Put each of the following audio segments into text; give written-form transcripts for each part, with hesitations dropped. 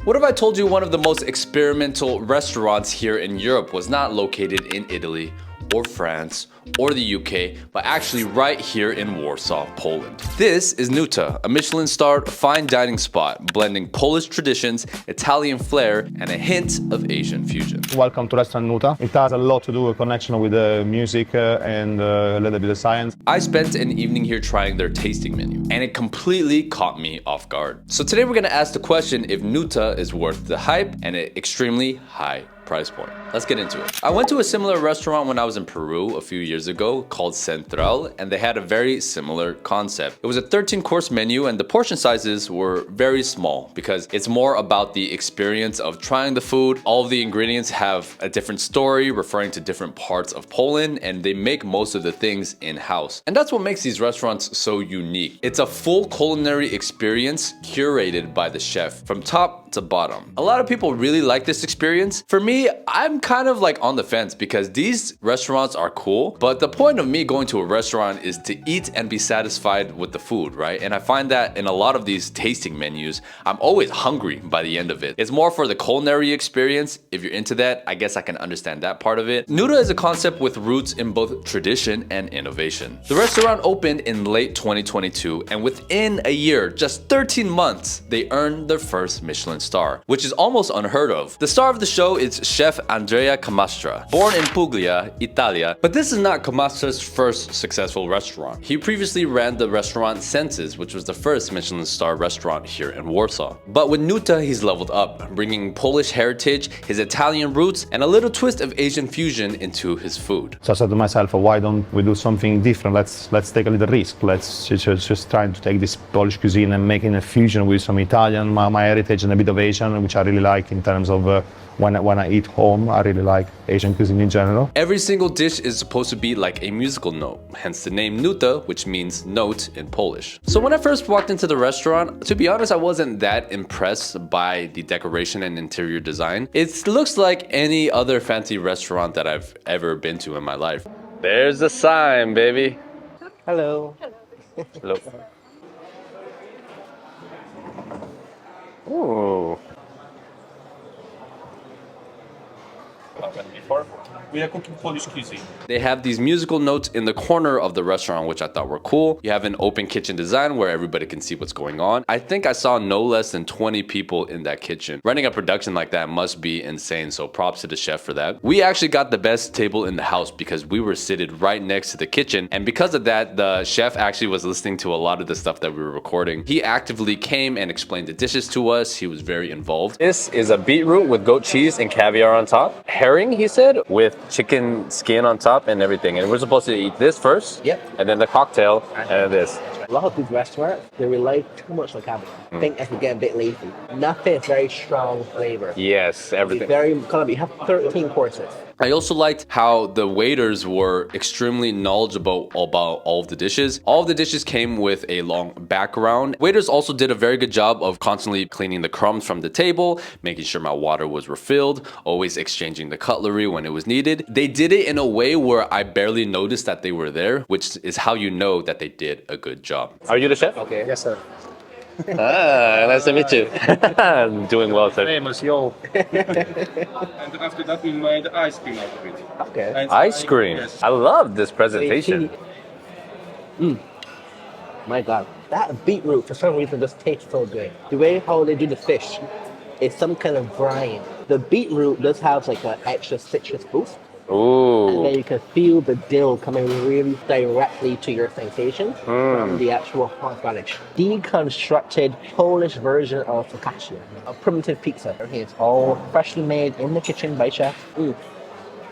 What if I told you one of the most experimental restaurants here in Europe was not located in Italy or France or the UK, but actually right here in Warsaw, Poland? This is NUTA, a Michelin Star fine dining spot, blending Polish traditions, Italian flair, and a hint of Asian fusion. Welcome to Restaurant NUTA. It has a lot to do with connection with the music and a little bit of science. I spent an evening here trying their tasting menu, and it completely caught me off guard. So today we're gonna ask the question if NUTA is worth the hype and an extremely high price point. Let's get into it. I went to a similar restaurant when I was in Peru a few years ago called Central, and they had a very similar concept. It was a 13-course menu, and the portion sizes were very small because it's more about the experience of trying the food. All of the ingredients have a different story referring to different parts of Poland, and they make most of the things in-house. And that's what makes these restaurants so unique. It's a full culinary experience curated by the chef from top to bottom. A lot of people really like this experience. For me, I'm kind of like on the fence because these restaurants are cool, but the point of me going to a restaurant is to eat and be satisfied with the food, right? And I find that in a lot of these tasting menus, I'm always hungry by the end of it. It's more for the culinary experience. If you're into that, I guess I can understand that part of it. NUTA is a concept with roots in both tradition and innovation. The restaurant opened in late 2022, and within a year, just 13 months, they earned their first Michelin star, which is almost unheard of. The star of the show is Chef Andrea Camastra, born in Puglia, Italia, but this is not Camastra's first successful restaurant. He previously ran the restaurant Senses, which was the first Michelin star restaurant here in Warsaw. But with NUTA, he's leveled up, bringing Polish heritage, his Italian roots, and a little twist of Asian fusion into his food. So I said to myself, why don't we do something different? Let's take a little risk. Let's just try to take this Polish cuisine and make it a fusion with some Italian, my heritage, and a bit of Asian, which I really like in terms of when I eat home. I really like Asian cuisine in general. Every single dish is supposed to be like a musical note, hence the name NUTA, which means note in Polish. So when I first walked into the restaurant, to be honest, I wasn't that impressed by the decoration and interior design. It looks like any other fancy restaurant that I've ever been to in my life. There's the sign, baby. Hello. Hello. Ooh. We are cooking Polish cuisine. They have these musical notes in the corner of the restaurant, which I thought were cool. You have an open kitchen design where everybody can see what's going on. I think I saw no less than 20 people in that kitchen. Running a production like that must be insane, so props to the chef for that. We actually got the best table in the house because we were seated right next to the kitchen, and because of that, the chef actually was listening to a lot of the stuff that we were recording. He actively came and explained the dishes to us. He was very involved. This is a beetroot with goat cheese and caviar on top. Herring, he said, with chicken skin on top and everything. And we're supposed to eat this first. Yep. And then the cocktail, and then this. A lot of these restaurants, they rely too much on caviar. I think I could get a bit lazy. Nothing is very strong flavor. Yes, everything. You have 13 courses. I also liked how the waiters were extremely knowledgeable about all of the dishes. All of the dishes came with a long background. Waiters also did a very good job of constantly cleaning the crumbs from the table, making sure my water was refilled, always exchanging the cutlery when it was needed. They did it in a way where I barely noticed that they were there, which is how you know that they did a good job. Are you the chef? Okay. Yes, sir. Nice to meet you. I'm doing well, sir. Famous, yo. And after that, we made ice cream out of it. Okay. And Ice cream. Yes. I love this presentation. My God. That beetroot, for some reason, just tastes so good. The way how they do the fish is some kind of brine. The beetroot does have like an extra citrus boost. And then Ooh. you can feel the dill coming really directly to your sensation from the actual horseradish. Deconstructed Polish version of focaccia, a primitive pizza. It's all freshly made in the kitchen by chef.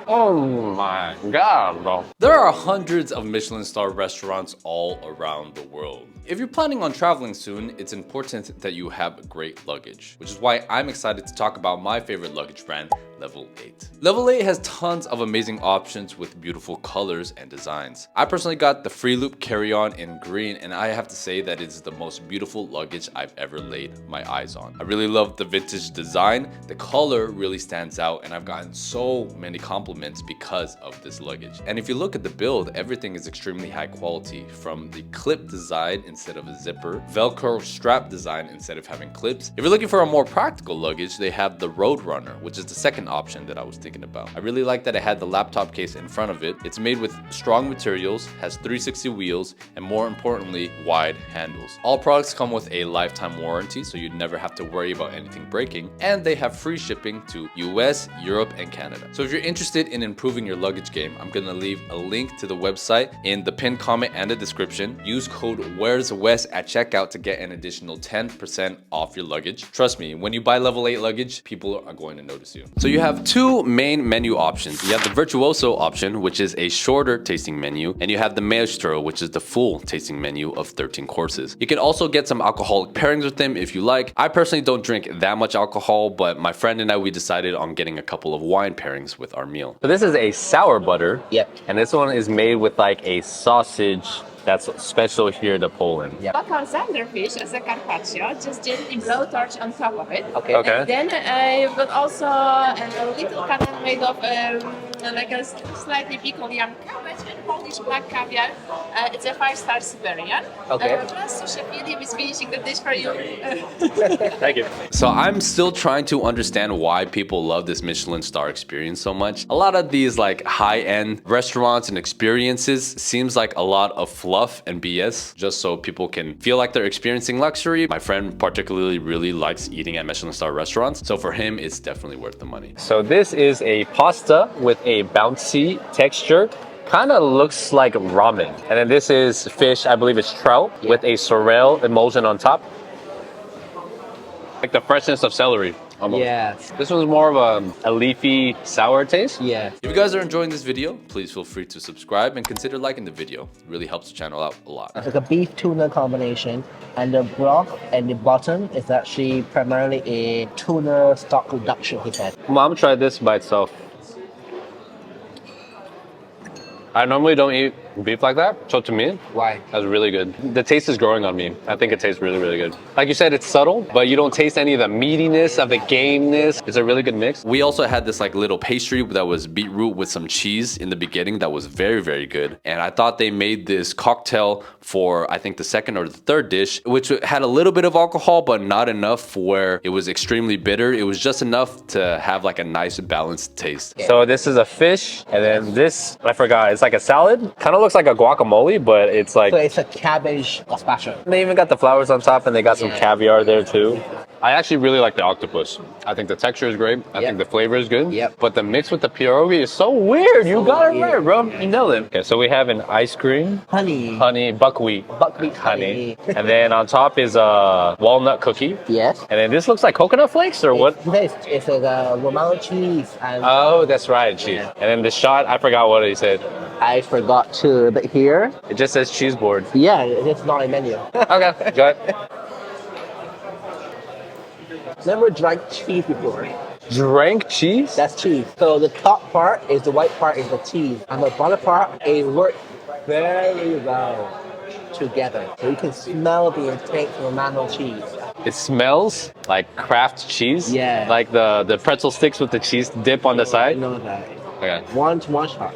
Oh my God, bro. There are hundreds of Michelin star restaurants all around the world. If you're planning on traveling soon, it's important that you have great luggage, which is why I'm excited to talk about my favorite luggage brand, Level 8. Level 8 has tons of amazing options with beautiful colors and designs. I personally got the Free Loop carry-on in green, and I have to say that it is the most beautiful luggage I've ever laid my eyes on. I really love the vintage design. The color really stands out, and I've gotten so many compliments because of this luggage. And if you look at the build, everything is extremely high quality, from the clip design instead of a zipper, Velcro strap design instead of having clips. If you're looking for a more practical luggage, they have the Roadrunner, which is the second option that I was thinking about. I really like that it had the laptop case in front of it. It's made with strong materials, has 360 wheels, and more importantly, wide handles. All products come with a lifetime warranty, so you'd never have to worry about anything breaking, and they have free shipping to US, Europe, and Canada. So if you're interested in improving your luggage game, I'm gonna leave a link to the website in the pinned comment and the description. Use code Where'sWes at checkout to get an additional 10% off your luggage. Trust me, when you buy level 8 luggage, people are going to notice you. So you have two main menu options. You have the Virtuoso option, which is a shorter tasting menu, and you have the Maestro, which is the full tasting menu of 13 courses. You can also get some alcoholic pairings with them if you like. I personally don't drink that much alcohol, but my friend and I, we decided on getting a couple of wine pairings with our meal. So this is a sour butter. Yep. And this one is made with like a sausage that's special here to Poland. Yep. But on Zanderfish as a carpaccio, just gently blowtorch on top of it. Okay. Okay. And then I've got also a little cannon made of like a slightly pickled young cabbage and Polish black caviar. It's a 5-star Siberian. Okay. Plus, Chef William is finishing the dish for you. Thank you. So I'm still trying to understand why people love this Michelin star experience so much. A lot of these like high-end restaurants and experiences seems like a lot of fluff and BS just so people can feel like they're experiencing luxury. My friend particularly really likes eating at Michelin star restaurants, so for him it's definitely worth the money. So this is a pasta with a bouncy texture. Kind of looks like ramen. And then this is fish, I believe it's trout, with a sorrel emulsion on top. Like the freshness of celery. Almost. Yes. This was more of a leafy, sour taste. Yeah. If you guys are enjoying this video, please feel free to subscribe and consider liking the video. It really helps the channel out a lot. It's like a beef tuna combination, and the broth at the bottom is actually primarily a tuna stock reduction, he said. Mom tried this by itself. I normally don't eat beef like that, so to me, Why? that's really good. The taste is growing on me. I think it tastes really, really good. Like you said, it's subtle, but you don't taste any of the meatiness of the gameness. It's a really good mix. We also had this like little pastry that was beetroot with some cheese in the beginning that was very, very good. And I thought they made this cocktail for, I think, the second or the third dish, which had a little bit of alcohol, but not enough where it was extremely bitter. It was just enough to have like a nice balanced taste. So this is a fish, and then this, I forgot, it's like a salad. Kind of looks like a guacamole, but it's like... So it's a cabbage gazpacho. They even got the flowers on top, and they got some Yeah. caviar there too. I actually really like the octopus. I think the texture is great. I think the flavor is good. Yep. But the mix with the pierogi is so weird. You got it right, bro. You nailed it. Okay, so we have an ice cream, honey, buckwheat, honey. And then on top is a walnut cookie. Yes. And then this looks like coconut flakes or what? It's like a Romano cheese and Oh, that's right, cheese. Yeah. And then the shot, I forgot what he said. I forgot to, but here, It just says cheese board. yeah, it's not a menu. Okay, go ahead. Never drank cheese before. Drank cheese? That's cheese. So the top part is the white part is the cheese, and the bottom part it works very well together. So you can smell the intense Romano cheese. It smells like Kraft cheese. Yeah. Like the pretzel sticks with the cheese dip on the I side. know that. Okay. One shot.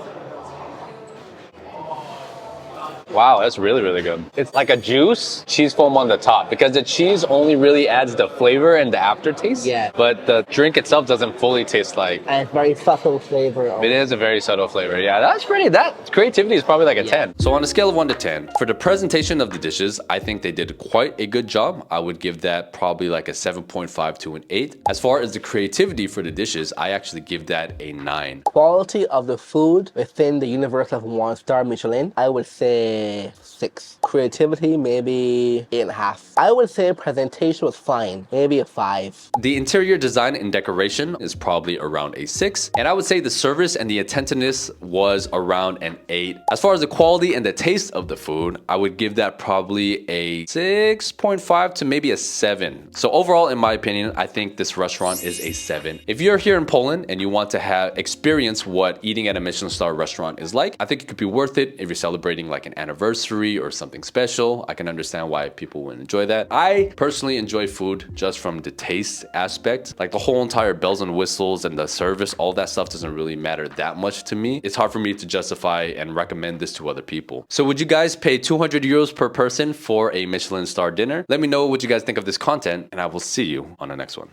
Wow, that's really, really good. It's like a juice, cheese foam on the top, because the cheese only really adds the flavor and the aftertaste. Yeah. But the drink itself doesn't fully taste like. And it's very subtle flavor. It is a very subtle flavor. Yeah, that creativity is probably like a 10. So on a scale of 1 to 10, for the presentation of the dishes, I think they did quite a good job. I would give that probably like a 7.5 to an 8. As far as the creativity for the dishes, I actually give that a 9. Quality of the food within the universe of 1-star Michelin, I would say 6. Creativity, maybe 8.5. I would say presentation was fine, maybe a 5. The interior design and decoration is probably around a 6. And I would say the service and the attentiveness was around an 8. As far as the quality and the taste of the food, I would give that probably a 6.5 to maybe a 7. So overall, in my opinion, I think this restaurant is a 7. If you're here in Poland and you want to experience what eating at a Michelin star restaurant is like, I think it could be worth it if you're celebrating like an anniversary or something special, I can understand why people would enjoy that. I personally enjoy food just from the taste aspect. Like the whole entire bells and whistles and the service, all that stuff doesn't really matter that much to me. It's hard for me to justify and recommend this to other people. So would you guys pay 200 euros per person for a Michelin star dinner? Let me know what you guys think of this content, and I will see you on the next one.